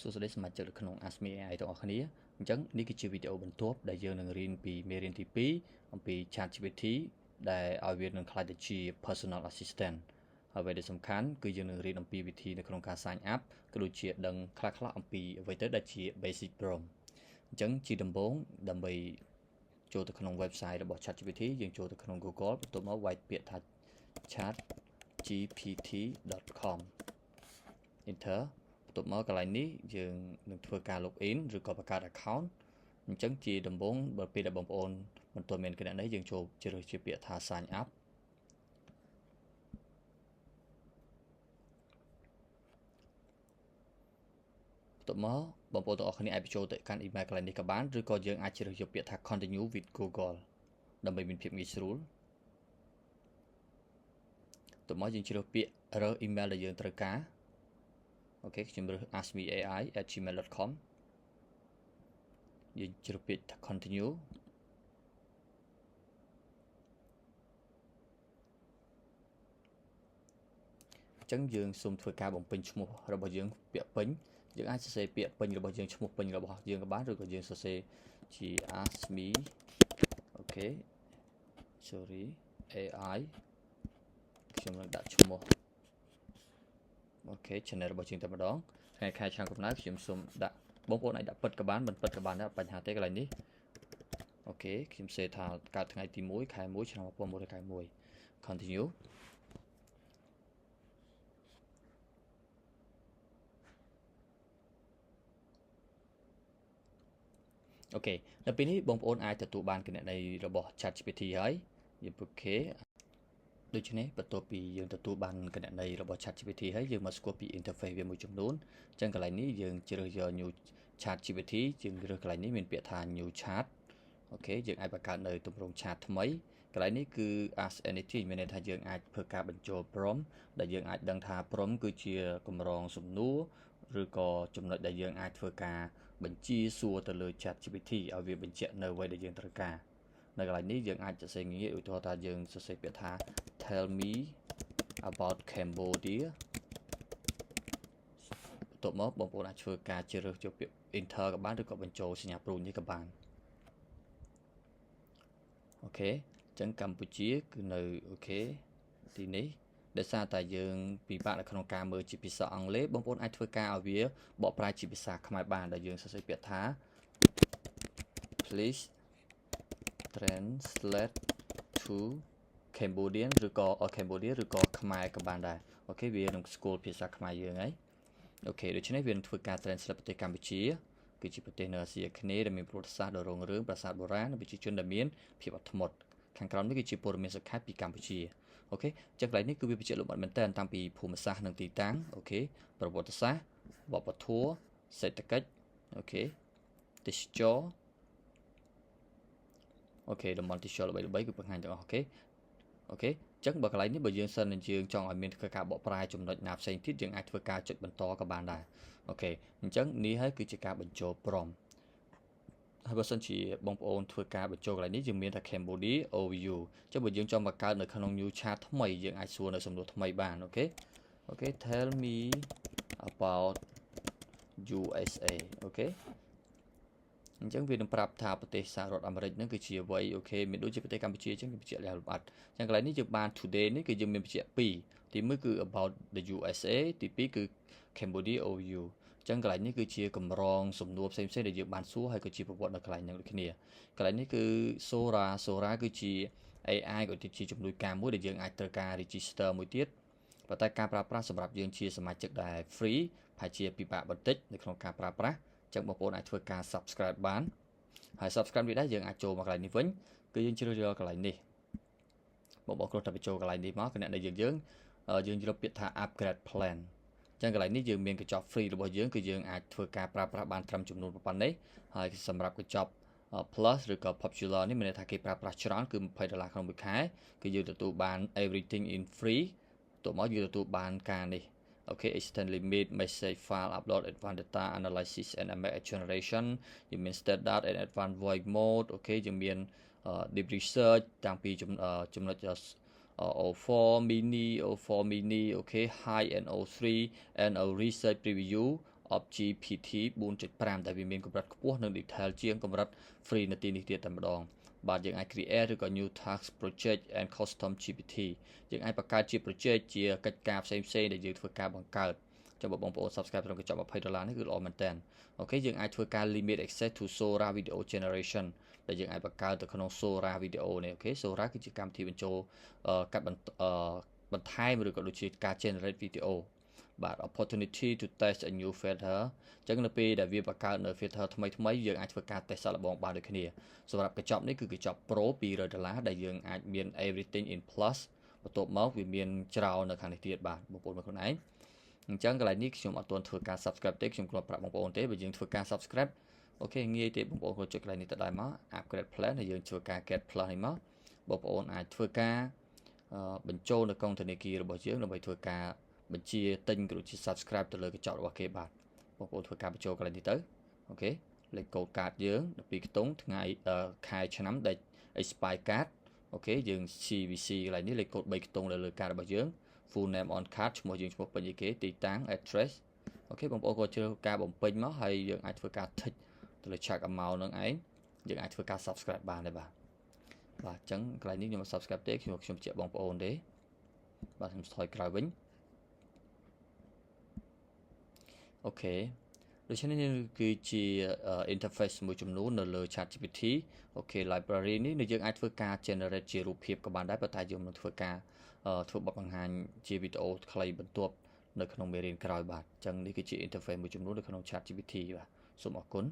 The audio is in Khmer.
សួស្តីសមាជិកនៅក្នុង Ask Me AI ទាំងអស់គ្នាអញ្ចឹងនេះគឺជាវីដេអូបន្ទាប់ដែលយើងនឹងរៀនពីមេរៀនទី2អំពី ChatGPT ដែលឲ្យវានឹងក្លាយទៅជា Personal Assistant ហើយអ្វីដែលសំខាន់គឺយើងនឹងរៀនអំពីវិធីនៅក្នុងការ sign up ក៏ដូចជាដឹងខ្លះៗអំពីអ្វីទៅដែលជា basic prompt អញ្ចឹងជាដំបូងដើម្បីចូលទៅក្នុង website របស់ ChatGPT យើងចូលទៅក្នុង Google បន្ទាប់មកវាយពាក្យថា chatgpt.com enter បន្ទាប់មកកន្លែងនេះយើងនឹងធ្វើការ login ឬក៏បង្កើត account អញ្ចឹងជាដំបូងបើពេលដែលបងប្អូនមិនទាន់មានគណនីយើងចូលជ្រើសជាពាក្យថា sign up បន្ទាប់មកបងប្អូនទាំងអស់គ្នាអាចបញ្ចូលទៅកាន់ email កន្លែងនេះក៏បានឬក៏យើងអាចជ្រើសយកពាក្យថា continue with Google ដើម្បីមានភាពងាយស្រួលបន្ទាប់មកយើងជ្រើសពាក្យរើស email ដែលយើងត្រូវការអូខេខ្ញុំរើស askmeai@gmail.com យើងជ្រើសពាក្យថា continue អញ្ចឹងយើងសូមធ្វើការបំពេញឈ្មោះរបស់យើងពាក្យពេញយើងអាចសរសេរពាក្យពេញរបស់យើងឈ្មោះពេញរបស់យើងក៏បានឬក៏យើងសរសេរជា ask me អូខេ sorry AI ខ្ញុំនឹងដាក់ឈ្មោះអូខេ channel របស់យើងតែម្ដងថ្ងៃខែឆ្នាំកំណើតខ្ញុំសូមដាក់បងប្អូនអាចដាក់ពិតក៏បានមិនពិតក៏បានដែរបញ្ហាទេកន្លែងនេះអូខេខ្ញុំសេថាកើតថ្ងៃទី1ខែ1ឆ្នាំ1991 continue អូខេដល់ពេលនេះបងប្អូនអាចទទួលបានគណនីរបស់ ChatGPT ហើយយើងអូខេដូច្នេះបន្ទាប់ពីយើងទទួលបានគណនីរបស់ ChatGPT ហើយយើងមកស្គាល់ពី interface វាមួយចំនួនអញ្ចឹងកន្លែងនេះយើងជ្រើសយក new ChatGPT យើងរើសកន្លែងនេះមានពាក្យថា new chat អូខេយើងអាចបង្កើតនៅទម្រង់ chat ថ្មីកន្លែងនេះគឺ ask anything មានន័យថាយើងអាចធ្វើការបញ្ចូល prompt ដែលយើងអាចដឹងថា prompt គឺជាកម្រងសំណួរឬក៏ចំណុចដែលយើងអាចធ្វើការបញ្ជាសួរទៅលើ ChatGPT ឲ្យវាបញ្ជាក់នៅអ្វីដែលយើងត្រូវការនៅកន្លែងនេះយើងអាចសរសេរងាយឧទាហរណ៍ថាយើងសរសេរពាក្យថា tell me about Cambodia បន្ទាប់មកបងប្អូនអាចធ្វើការជ្រើសរើសយកពាក្យ enter ក៏បានឬក៏បញ្ចូលសញ្ញាព្រួញនេះក៏បានអូខេអញ្ចឹងកម្ពុជាគឺនៅអូខេទីនេះដោយសារតែយើងពិបាកនៅក្នុងការមើលជាភាសាអង់គ្លេសបងប្អូនអាចធ្វើការឲ្យវាបកប្រែជាភាសាខ្មែរបានដែលយើងសរសេរពាក្យថា please translate to Cambodian ឬក៏ Cambodia ឬក៏ខ្មែរក៏បានដែរអូខេវានឹងស្គាល់ភាសាខ្មែរយើងហើយអូខេដូច្នេះវានឹងធ្វើការ translate ប្រទេសកម្ពុជាគឺជាប្រទេសនៅអាស៊ីអាគ្នេយ៍ដែលមានប្រវត្តិសាស្ត្រដ៏រុងរឿងប្រាសាទបុរាណនិងប្រជាជនដែលមានភាពអត់ធ្មត់ខាងក្រោមនេះគឺជាព័ត៌មានសុខាពីកម្ពុជាអូខេចឹងកន្លែងនេះគឺវាបញ្ជាក់លម្អិតមែនតើតាំងពីភូមិសាស្ត្រនិងទីតាំងអូខេប្រវត្តិសាស្ត្រវប្បធម៌សេដ្ឋកិច្ចអូខេទេសចរអូខេតំបន់ទេសចរល្បីៗគឺបង្ហាញទាំងអស់អូខេអញ្ចឹងបើកន្លែងនេះបើយើងសិនយើងចង់ឲ្យមានការបកប្រែចំណុចណាផ្សេងទៀតយើងអាចធ្វើការចុចបន្តក៏បានដែរអូខេអញ្ចឹងនេះហើយគឺជាការបញ្ចូល prompt ហើយបើសិនជាបងប្អូនធ្វើការបញ្ចូលកន្លែងនេះយើងមានថា Cambodia overview អញ្ចឹងបើយើងចង់បង្កើតនៅក្នុង new chat ថ្មីយើងអាចសួរនៅសំណួរថ្មីបានអូខេ tell me about USA អូខេអញ្ចឹងវានឹងប្រាប់ថាប្រទេសសហរដ្ឋអាមេរិកហ្នឹងគឺជាអ្វីអូខេមានដូចជាប្រទេសកម្ពុជាអញ្ចឹងវាបញ្ជាក់លម្អិតអញ្ចឹងកន្លែងនេះយើងបាន today នេះគឺយើងមានបញ្ជាក់2ទី1គឺ about the USA ទី2គឺ Cambodia overview អញ្ចឹងកន្លែងនេះគឺជាកម្រងសំណួរផ្សេងៗដែលយើងបានសួរហើយក៏ជាប្រវត្តិនៅកន្លែងហ្នឹងដូចគ្នាកន្លែងនេះគឺ Sora គឺជា AI ក៏ជាជំនួយការមួយដែលយើងអាចត្រូវការ register មួយទៀតប៉ុន្តែការប្រើប្រាស់សម្រាប់យើងជាសមាជិកដែល free ប្រហែលជាពិបាកបន្តិចនៅក្នុងការប្រើប្រាស់អញ្ចឹងបងប្អូនអាចធ្វើការ subscribe បានហើយ subscribe នេះដែរយើងអាចចូលមកកន្លែងនេះវិញគឺយើងជ្រើសយកកន្លែងនេះបងប្អូនគ្រាន់តែបញ្ចូលកន្លែងនេះមកគណនីយើងយកពាក្យថា upgrade plan អញ្ចឹងកន្លែងនេះយើងមានកញ្ចប់ free របស់យើងគឺយើងអាចធ្វើការប្រើប្រាស់បានត្រឹមចំនួនប៉ុណ្ណេះហើយសម្រាប់កញ្ចប់ plus ឬក៏ popular នេះមានន័យថាគេប្រើប្រាស់ច្រើនគឺ$20ក្នុងមួយខែគឺយើងទទួលបាន everything in free តោះមកយើងទទួលបានការនេះOkay, extend limit, message file, upload, advanced data analysis and image generation យើងមាន standard and advanced voice mode អូខេយើងមាន deep research តាំងពីចំណុចO4 mini O4 mini អូខេ high and O3 and O research preview OpGPT 4.5 ដែលវាមានកម្រិតខ្ពស់និង detail ជាងកម្រិត free នាទីនេះទៀតតែម្ដងបាទយើងអាច create ឬក៏ new task project and custom GPT យើងអាចបង្កើតជា project ជាកិច្ចការផ្សេងៗដែលយើងធ្វើការបង្កើតចាំបងប្អូន subscribe ត្រឹមកញ្ចក់$20នេះគឺល្អមែនតើអូខេយើងអាចធ្វើការ limit access to Sora video generation ដែលយើងអាចបង្កើតទៅក្នុង Sora video នេះអូខេ Sora គឺជាកម្មវិធីបញ្ចូលកាត់បន្ថែមឬក៏ដូចជាការ generate video បាទ opportunity to test a new filter អញ្ចឹងនៅពេលដែលវាបង្កើតនៅ filter ថ្មីយើងអាចធ្វើការ test សាកល្បងបានដូចគ្នាសម្រាប់កញ្ចប់នេះគឺកញ្ចប់ Pro $200ដែលយើងអាចមាន everything in plus បន្ទាប់មកវាមានច្រើននៅខាងនេះទៀតបាទបងប្អូនមើលខ្លួនឯងអញ្ចឹងកន្លែងនេះខ្ញុំអត់ទាន់ធ្វើការ subscribe ទេខ្ញុំគ្រាន់ប្រាប់បងប្អូនទេបើយើងធ្វើការ subscribe អូខេងាយទេបងប្អូនគាត់ចុចកន្លែងនេះទៅដែរមក upgrade plan ហើយយើងធ្វើការ get plus នេះមកបងប្អូនអាចធ្វើការបញ្ចូលនៅកុងធនាគាររបស់យើងដើម្បីធ្វើការបញ្ជាទិញឬជា subscribe ទៅលើកញ្ចក់របស់គេបាទបងប្អូនធ្វើការបញ្ចូលកន្លែងនេះទៅអូខេលេខកូដកាតយើង12ខ្ទង់ថ្ងៃខែឆ្នាំដែល expire card អូខេយើង CVC កន្លែងនេះលេខកូដ3ខ្ទង់លើកាតរបស់យើង full name on card ឈ្មោះយើងឈ្មោះពេញគេទីតាំង address អូខេបងប្អូនក៏ជ្រើសការបំពេញមកហើយយើងអាចធ្វើការ tick ទៅលើ check amount នឹងឯងយើងអាចធ្វើការ subscribe បានដែរបាទអញ្ចឹងកន្លែងនេះខ្ញុំ subscribe ទេខ្ញុំជែកបងប្អូនទេបាទខ្ញុំថយក្រោយវិញអូខេដូច្នេះនេះគឺជា interface មួយចំនួននៅលើ ChatGPT អូខេ library នេះយើងអាចធ្វើការ generate ជារូបភាពក៏បានដែរប៉ុន្តែយើងនឹងធ្វើការធ្វើបទបង្ហាញជាវីដេអូខ្លីបន្ទាប់នៅក្នុងមេរៀនក្រោយបាទអញ្ចឹងនេះគឺជា interface មួយចំនួននៅក្នុង ChatGPT បាទសូមអរគុណ